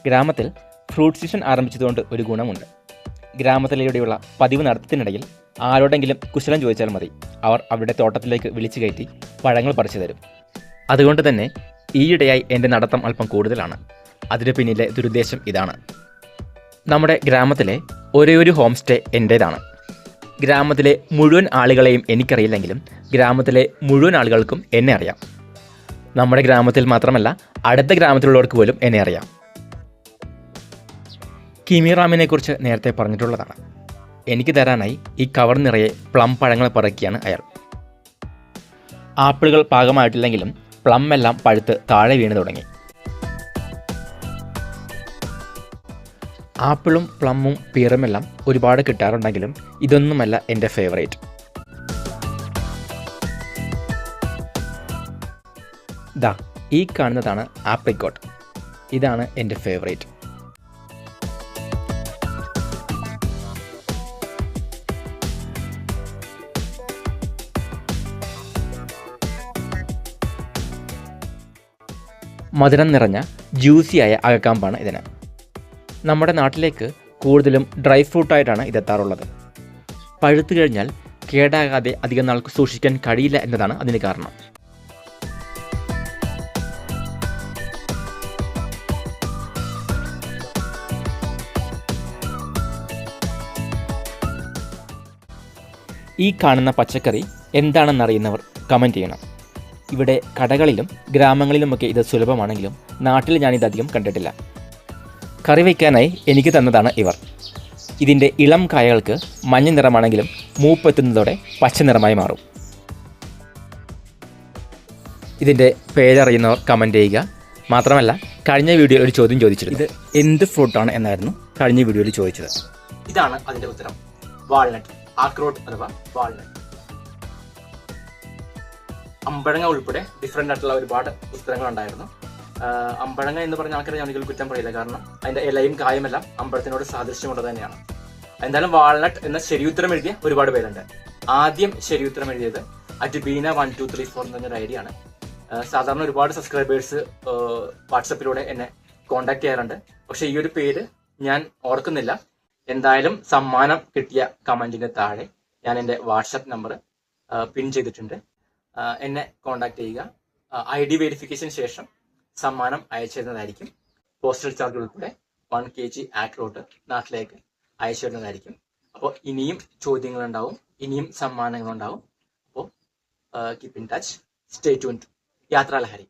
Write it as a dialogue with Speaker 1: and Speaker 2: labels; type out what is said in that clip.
Speaker 1: ഗ്രാമത്തിൽ fruit season ആരംഭിച്ചതുകൊണ്ട് ഒരു ഗുണമുണ്ട്. ഗ്രാമത്തിലൂടെയുള്ള പതിവ് നടത്തത്തിനിടയിൽ ആരോടെങ്കിലും കുശലം ചോദിച്ചാൽ മതി, അവർ അവരുടെ തോട്ടത്തിലേക്ക് വിളിച്ചു കയറ്റി പഴങ്ങൾ പറിച്ചു തരും. അതുകൊണ്ട് തന്നെ ഈയിടെയായി എൻ്റെ നടത്തം അല്പം കൂടുതലാണ്. അതിനു പിന്നിലെ ദുരുദ്ദേശം ഇതാണ്. നമ്മുടെ ഗ്രാമത്തിലെ ഒരേയൊരു ഹോം സ്റ്റേ എൻ്റേതാണ്. ഗ്രാമത്തിലെ മുഴുവൻ ആളുകളെയും എനിക്കറിയില്ലെങ്കിലും ഗ്രാമത്തിലെ മുഴുവൻ ആളുകൾക്കും എന്നെ അറിയാം. നമ്മുടെ ഗ്രാമത്തിൽ മാത്രമല്ല, അടുത്ത ഗ്രാമത്തിലുള്ളവർക്ക് പോലും എന്നെ അറിയാം. കിമിറാമിനെക്കുറിച്ച് നേരത്തെ പറഞ്ഞിട്ടുള്ളതാണ്. എനിക്ക് തരാനായി ഈ കവർ നിറയെ പ്ലം പഴങ്ങൾ പറക്കുകയാണ് അയാൾ. ആപ്പിളുകൾ പാകമായിട്ടില്ലെങ്കിലും പ്ലം എല്ലാം പഴുത്ത് താഴെ വീണ് തുടങ്ങി. ആപ്പിളും പ്ലമ്മും പീറുമെല്ലാം ഒരുപാട് കിട്ടാറുണ്ടെങ്കിലും ഇതൊന്നുമല്ല എൻ്റെ ഫേവറേറ്റ്. ദാ ഈ കാണുന്നതാണ് ആപ്രിക്കോട്ട്. ഇതാണ് എൻ്റെ ഫേവറേറ്റ്. മധുരം നിറഞ്ഞ ജ്യൂസിയായ അകക്കാമ്പാണ് ഇതിന്. നമ്മുടെ നാട്ടിലേക്ക് കൂടുതലും ഡ്രൈ ഫ്രൂട്ടായിട്ടാണ് ഇതെത്താറുള്ളത്. പഴുത്തു കഴിഞ്ഞാൽ കേടാകാതെ അധികം നാൾക്ക് സൂക്ഷിക്കാൻ കഴിയില്ല എന്നതാണ് അതിന് കാരണം. ഈ കാണുന്ന പച്ചക്കറി എന്താണെന്നറിയുന്നവർ കമൻറ്റ് ചെയ്യണം. ഇവിടെ കടകളിലും ഗ്രാമങ്ങളിലുമൊക്കെ ഇത് സുലഭമാണെങ്കിലും നാട്ടിൽ ഞാനിതധികം കണ്ടിട്ടില്ല. കറി വയ്ക്കാനായി എനിക്ക് തന്നതാണ് ഇവർ. ഇതിൻ്റെ ഇളം കായകൾക്ക് മഞ്ഞ നിറമാണെങ്കിലും മൂപ്പെത്തുന്നതോടെ പച്ച നിറമായി മാറും. ഇതിൻ്റെ പേരറിയുന്നവർ കമൻറ്റ് ചെയ്യുക. മാത്രമല്ല, കഴിഞ്ഞ വീഡിയോയിൽ ഒരു ചോദ്യം ചോദിച്ചിരുന്നു, ഇത് എന്ത് ഫ്രൂട്ടാണ് എന്നായിരുന്നു കഴിഞ്ഞ വീഡിയോയിൽ ചോദിച്ചത്. ഇതാണ് അതിൻ്റെ ഉത്തരം, വാൾനട്ട്, ആക്രോട്ട് അഥവാ വാൾനട്ട്. അമ്പഴങ്ങ ഉൾപ്പെടെ ഡിഫറെൻ്റ് ആയിട്ടുള്ള ഒരുപാട് ഉത്തരങ്ങളുണ്ടായിരുന്നു. അമ്പഴങ്ങ എന്ന് പറഞ്ഞ ആൾക്കാരെ ഞാൻ ഒരിക്കലും കുറ്റം പറയില്ല, കാരണം അതിൻ്റെ ഇലയും കായുമെല്ലാം അമ്പഴത്തിനോട് സാദൃശ്യമുള്ളത് തന്നെയാണ്. എന്തായാലും വാൾനട്ട് എന്ന ശരിയുത്തരം എഴുതിയ ഒരുപാട് പേരുണ്ട്. ആദ്യം ശരിയുത്തരം എഴുതിയത് അറ്റ്ബീന 1234 എന്ന് പറഞ്ഞൊരു ഐഡിയ ആണ്. സാധാരണ ഒരുപാട് സബ്സ്ക്രൈബേഴ്സ് വാട്സപ്പിലൂടെ എന്നെ കോൺടാക്ട് ചെയ്യാറുണ്ട്. പക്ഷെ ഈ ഒരു പേര് ഞാൻ ഓർക്കുന്നില്ല. എന്തായാലും സമ്മാനം കിട്ടിയ കമന്റിന് താഴെ ഞാൻ എൻ്റെ വാട്സപ്പ് നമ്പർ പിൻ ചെയ്തിട്ടുണ്ട്. എന്നെ കോൺടാക്ട് ചെയ്യുക. ID വെരിഫിക്കേഷൻ ശേഷം സമ്മാനം അയച്ചു തരുന്നതായിരിക്കും. പോസ്റ്റൽ ചാർജ് ഉൾപ്പെടെ 1 kg ആക്രോട്ട് നാട്ടിലേക്ക് അയച്ചു തരുന്നതായിരിക്കും. അപ്പോൾ ഇനിയും ചോദ്യങ്ങളുണ്ടാവും, ഇനിയും സമ്മാനങ്ങളുണ്ടാവും. അപ്പോൾ keep in touch, stay tuned. യാത്രാ ലഹരി.